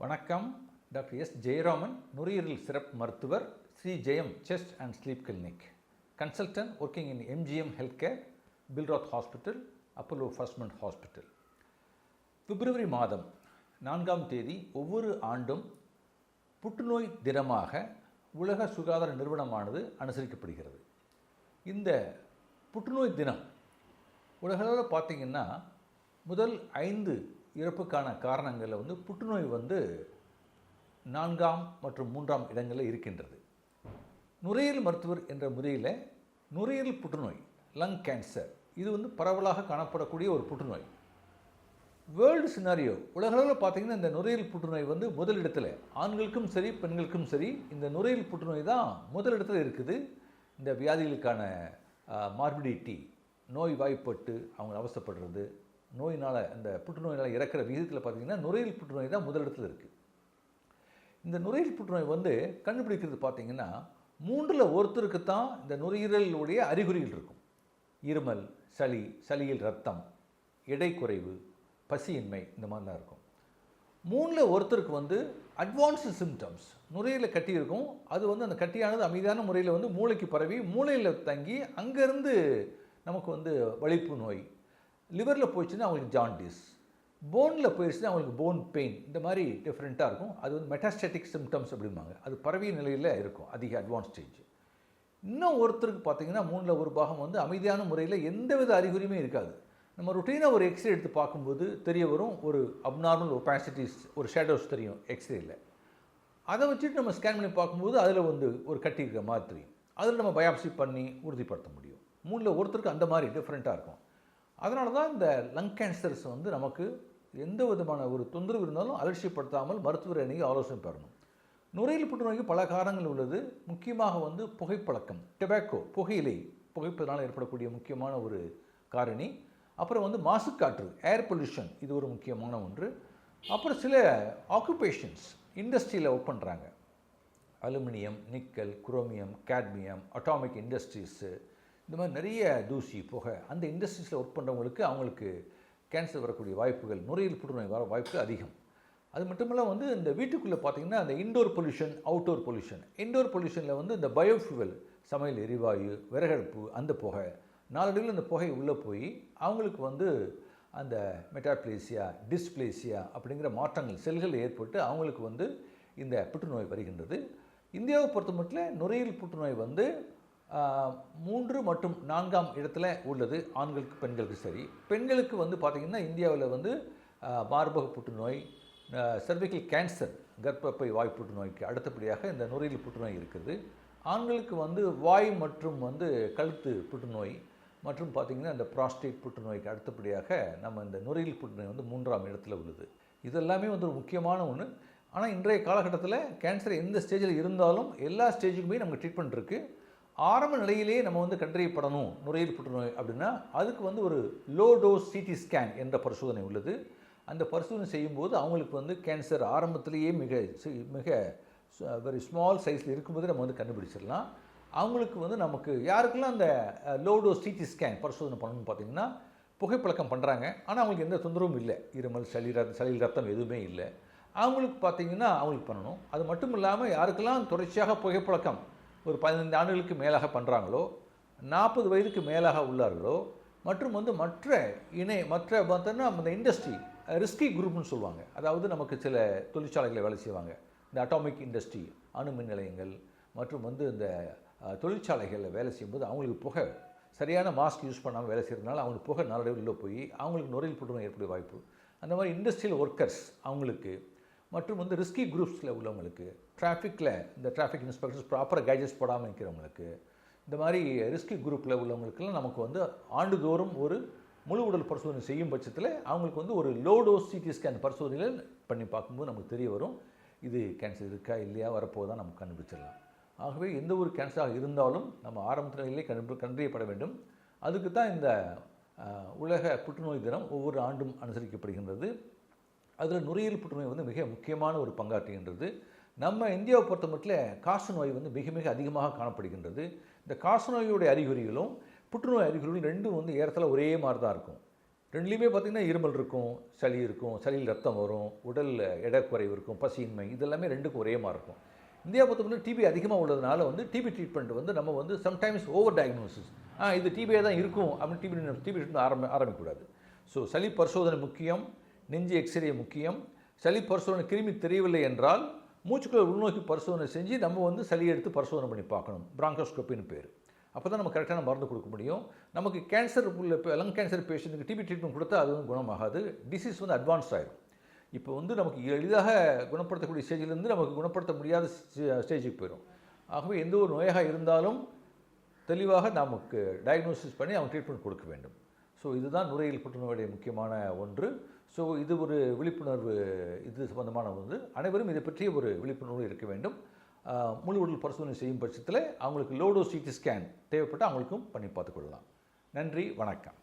வணக்கம். Doctor S Jayaraman, நுரையீரல் சிறப்பு மருத்துவர், Sri Jayam chest and sleep clinic, consultant working in MGM health care, Billroth hospital, Apollo First Med hospital. பிப்ரவரி மாதம் 4ஆம் தேதி ஒவ்வொரு ஆண்டும் புற்றுநோய் தினமாக உலக சுகாதார நிறுவனமானது அனுசரிக்கப்படுகிறது. இந்த புற்றுநோய் தினம் உலகளவில் பார்த்திங்கன்னா முதல் 5 இறப்புக்கான காரணங்களில் புற்றுநோய் 4ஆம் மற்றும் 3ஆம் இடங்களில் இருக்கின்றது. நுரையீரல் மருத்துவர் என்ற முறையில் நுரையீரல் புற்றுநோய், லங் கேன்சர், இது பரவலாக காணப்படக்கூடிய ஒரு புற்றுநோய். வேர்ல்டு சினாரியோ உலகளவில் பார்த்திங்கன்னா இந்த நுரையீரல் புற்றுநோய் முதலிடத்தில், ஆண்களுக்கும் சரி பெண்களுக்கும் சரி, இந்த நுரையீரல் புற்றுநோய் தான் முதலிடத்தில் இருக்குது. இந்த வியாதிகளுக்கான மார்பிடிட்டி, நோய் வாய்ப்பட்டு அவங்க அவசப்படுறது, நோயினால் இந்த புற்றுநோயினால் இறக்கிற விகிதத்தில் பார்த்திங்கன்னா நுரையீரல் புற்றுநோய் தான் முதலிடத்தில் இருக்குது. இந்த நுரையீரல் புற்றுநோய் கண்டுபிடிக்கிறது பார்த்திங்கன்னா 3ல் ஒருத்தருக்கு தான் இந்த நுரையீரலுடைய அறிகுறிகள் இருக்கும். இருமல், சளியில் ரத்தம், எடை குறைவு, பசியின்மை, இந்த மாதிரிலாம் இருக்கும். 3ல் ஒருத்தருக்கு அட்வான்ஸ்டு சிம்டம்ஸ், நுரையீரலில் கட்டி இருக்கும். அது அந்த கட்டியானது அமைதியான முறையில் மூளைக்கு பரவி மூளையில் தங்கி அங்கேருந்து நமக்கு வலிப்பு நோய், லிவரில் போயிடுச்சுன்னா அவங்களுக்கு ஜாண்டிஸ், போனில் போயிடுச்சுன்னா அவங்களுக்கு போன் பெயின், இந்த மாதிரி டிஃப்ரெண்ட்டாக இருக்கும். அது மெட்டாஸ்டேட்டிக் சிம்டம்ஸ் அப்படிம்பாங்க. அது பரவிய நிலையில் இருக்கும், அதிக அட்வான்ஸ் ஸ்டேஜ். இன்னும் ஒருத்தருக்கு பார்த்திங்கன்னா 3ல் ஒரு பாகம் அமைதியான முறையில் எந்தவித அறிகுறியுமே இருக்காது. நம்ம ருட்டீனாக ஒரு எக்ஸ்ரே எடுத்து பார்க்கும்போது தெரிய வரும், ஒரு அப்நார்மல் ஒபாசிட்டிஸ், ஒரு ஷேடோஸ் தெரியும் எக்ஸ்ரேயில். அதை வச்சுட்டு நம்ம ஸ்கேன் பண்ணி பார்க்கும்போது அதில் ஒரு கட்டி இருக்கிற மாதிரி தெரியும். அதில் நம்ம பயாப்சி பண்ணி உறுதிப்படுத்த முடியும். 3ல் ஒருத்தருக்கு அந்த மாதிரி டிஃப்ரெண்ட்டாக இருக்கும். அதனால தான் இந்த லங் கேன்சர்ஸ் நமக்கு எந்த விதமான ஒரு தொந்தரவு இருந்தாலும் அலட்சியப்படுத்தாமல் மருத்துவர் அணுகி ஆலோசனை பெறணும். நுரையீரல் புற்றுநோய்க்கு பல காரணங்கள் உள்ளது. முக்கியமாக புகைப்பழக்கம், டொபாக்கோ, புகைப்பதனால் ஏற்படக்கூடிய முக்கியமான ஒரு காரணி. அப்புறம் மாசுக்காற்று, ஏர் பொல்யூஷன், இது ஒரு முக்கியமான ஒன்று. அப்புறம் சில ஆக்குபேஷன்ஸ், இண்டஸ்ட்ரியில் ஒர்க் பண்ணுறாங்க, aluminium, nickel, chromium, cadmium, atomic industries, இந்த மாதிரி நிறைய தூசி, புகை, அந்த இண்டஸ்ட்ரீஸில் ஒர்க் பண்ணுறவங்களுக்கு அவங்களுக்கு கேன்சர் வரக்கூடிய வாய்ப்புகள், நுரையீரல் புற்றுநோய் வர வாய்ப்புகள் அதிகம். அது மட்டும் இல்லை இந்த வீட்டுக்குள்ளே பார்த்திங்கன்னா அந்த indoor pollution, outdoor pollution. Indoor பொல்யூஷனில் இந்த பயோஃபியூவல், சமையல் எரிவாயு, விறகடுப்பு, அந்த புகை நாளடைவில் அந்த புகை உள்ளே போய் அவங்களுக்கு அந்த மெட்டாப்ளேசியா, டிஸ்பிளேசியா அப்படிங்கிற மாற்றங்கள் செல்கள் ஏற்பட்டு அவங்களுக்கு இந்த புற்றுநோய் வருகின்றது. இந்தியாவை பொறுத்த மட்டும் நுரையீரல் புற்றுநோய் 3 மற்றும் 4ஆம் இடத்துல உள்ளது, ஆண்களுக்கு பெண்களுக்கு சரி. பெண்களுக்கு பார்த்திங்கன்னா இந்தியாவில் மார்பக புற்றுநோய், சர்விக்கல் கேன்சர், கர்ப்பப்பை வாய் புற்றுநோய்க்கு அடுத்தபடியாக இந்த நுரையீரல் புற்றுநோய் இருக்குது. ஆண்களுக்கு வாய் மற்றும் கழுத்து புற்றுநோய் மற்றும் பார்த்திங்கன்னா இந்த ப்ராஸ்டேட் புற்றுநோய்க்கு அடுத்தபடியாக நம்ம இந்த நுரையீரல் புற்றுநோய் 3ஆம் இடத்துல உள்ளது. இதெல்லாமே ஒரு முக்கியமான ஒன்று. ஆனால் இன்றைய காலகட்டத்தில் கேன்சர் எந்த ஸ்டேஜில் இருந்தாலும் எல்லா ஸ்டேஜுக்குமே நமக்கு ட்ரீட்மெண்ட் இருக்குது. ஆரம்ப நிலையிலேயே நம்ம கண்டறியப்படணும் நுரையீரல் புற்றுநோய் அப்படின்னா அதுக்கு ஒரு லோ டோஸ் சிடி ஸ்கேன் என்ற பரிசோதனை உள்ளது. அந்த பரிசோதனை செய்யும்போது அவங்களுக்கு கேன்சர் ஆரம்பத்திலேயே மிக வெரி ஸ்மால் சைஸில் இருக்கும்போது நம்ம கண்டுபிடிச்சிடலாம். அவங்களுக்கு நமக்கு யாருக்கெல்லாம் அந்த லோ டோஸ் சிடி ஸ்கேன் பரிசோதனை பண்ணணும்னு பார்த்திங்கன்னா புகைப்பழக்கம் பண்ணுறாங்க, ஆனால் அவங்களுக்கு எந்த தொந்தரவும் இல்லை, இருமல், சளியில் ரத்தம் எதுவுமே இல்லை, அவங்களுக்கு பார்த்திங்கன்னா அவங்களுக்கு பண்ணணும். அது மட்டும் இல்லாமல் யாருக்கெல்லாம் தொடர்ச்சியாக புகைப்பழக்கம் ஒரு 15 ஆண்டுகளுக்கு மேலாக பண்ணுறாங்களோ, 40 வயதுக்கு மேலாக உள்ளார்களோ, மற்றும் மற்ற பார்த்தோன்னா அந்த இண்டஸ்ட்ரி ரிஸ்கி குரூப்னு சொல்லுவாங்க. அதாவது நமக்கு சில தொழிற்சாலைகளை வேலை செய்வாங்க, இந்த அட்டாமிக் இண்டஸ்ட்ரி, அணு மின் நிலையங்கள் மற்றும் இந்த தொழிற்சாலைகளில் வேலை செய்யும்போது அவங்களுக்கு சரியான மாஸ்க் யூஸ் பண்ணாமல் வேலை செய்கிறதுனால அவங்களுக்கு புகை நாளடைவில் உள்ளே போய் அவங்களுக்கு நுரையீரல் புற்றுநோய் ஏற்படைய வாய்ப்பு. அந்த மாதிரி இண்டஸ்ட்ரியல் ஒர்க்கர்ஸ் அவங்களுக்கு, மற்றும் ரிஸ்கி குரூப்ஸில் உள்ளவங்களுக்கு, டிராஃபிக்கில் இந்த டிராஃபிக் இன்ஸ்பெக்டர்ஸ் ப்ராப்பராக கைடன்ஸ் போடாமல் இருக்கிறவங்களுக்கு, இந்த மாதிரி ரிஸ்கி குரூப்பில் உள்ளவங்களுக்கெல்லாம் நமக்கு ஆண்டுதோறும் ஒரு முழு உடல் பரிசோதனை செய்யும் பட்சத்தில் அவங்களுக்கு ஒரு லோ டோஸ் சிடி ஸ்கேன் பரிசோதனைகள் பண்ணி பார்க்கும்போது நமக்கு தெரிய வரும், இது கேன்சர் இருக்கா இல்லையா வரப்போதான் நமக்கு கண்டுபிடிச்சிடலாம். ஆகவே எந்த ஒரு கேன்சராக இருந்தாலும் நம்ம ஆரம்ப நிலையிலே கண்டறியப்பட வேண்டும். அதுக்கு தான் இந்த உலக புற்றுநோய் தினம் ஒவ்வொரு ஆண்டும் அனுசரிக்கப்படுகின்றது. அதில் நுரையீரல் புற்றுநோய் மிக முக்கியமான ஒரு பங்காற்றுகின்றது. நம்ம இந்தியாவை பொறுத்த மட்டும் காச நோய் மிக மிக அதிகமாக காணப்படுகின்றது. இந்த காச நோயுடைய அறிகுறிகளும் புற்றுநோய் அறிகுறிகளும் ரெண்டும் ஏறத்தாழ ஒரே மாதிரி தான் இருக்கும். ரெண்டுலேயுமே பார்த்திங்கன்னா இருமல் இருக்கும், சளி இருக்கும், சளியில் ரத்தம் வரும், உடல் எடைக்குறைவு இருக்கும், பசியின்மை, இதெல்லாமே ரெண்டுக்கும் ஒரே மாதிரி இருக்கும். இந்தியா பொறுத்தவரை டிபி அதிகமாக உள்ளதுனால வந்து டிபி ட்ரீட்மெண்ட் வந்து நம்ம வந்து சம்டைம்ஸ் ஓவர் டயக்னோசிஸ், இது டிபியாக தான் இருக்கும் அப்படின்னு டிபி ட்ரீட்மெண்ட் ஆரம்பிக்கக்கூடாது. ஸோ சளி பரிசோதனை முக்கியம், நெஞ்சு எக்ஸ்ரே முக்கியம். சளி பரிசோதனை கிருமி தெரியவில்லை என்றால் மூச்சுக்குள்ள உள்நோக்கி பரிசோதனை செஞ்சு நம்ம வந்து சளி எடுத்து பரிசோதனை பண்ணி பார்க்கணும். பிராங்கோஸ்கோப்பின்னு பேர். அப்போ தான் நம்ம கரெக்டான மருந்து கொடுக்க முடியும். நமக்கு கேன்சர் உள்ள லங் கேன்சர் பேஷண்ட்டுக்கு டிபி ட்ரீட்மெண்ட் கொடுத்தா அது வந்து குணமாகாது. டிசீஸ் வந்து அட்வான்ஸ் ஆகிடும். இப்போ வந்து நமக்கு எளிதாக குணப்படுத்தக்கூடிய ஸ்டேஜிலேருந்து நமக்கு குணப்படுத்த முடியாத ஸ்டேஜுக்கு போயிடும். ஆகவே எந்த ஒரு நோயாக இருந்தாலும் தெளிவாக நமக்கு டயக்னோசிஸ் பண்ணி அவங்க ட்ரீட்மெண்ட் கொடுக்க வேண்டும். ஸோ இதுதான் நுரையீரல் புற்றுநோயுடைய முக்கியமான ஒன்று. ஸோ இது ஒரு விழிப்புணர்வு, இது சம்பந்தமான ஒன்று. அனைவரும் இதை பற்றிய ஒரு விழிப்புணர்வு இருக்க வேண்டும். முழு உடல் பரிசோதனை செய்யும் பட்சத்தில் அவங்களுக்கு லோ டோஸ் சிடி ஸ்கேன் தேவைப்பட்டால் அவங்களுக்கும் பண்ணி பார்த்துக்கொள்ளலாம். நன்றி, வணக்கம்.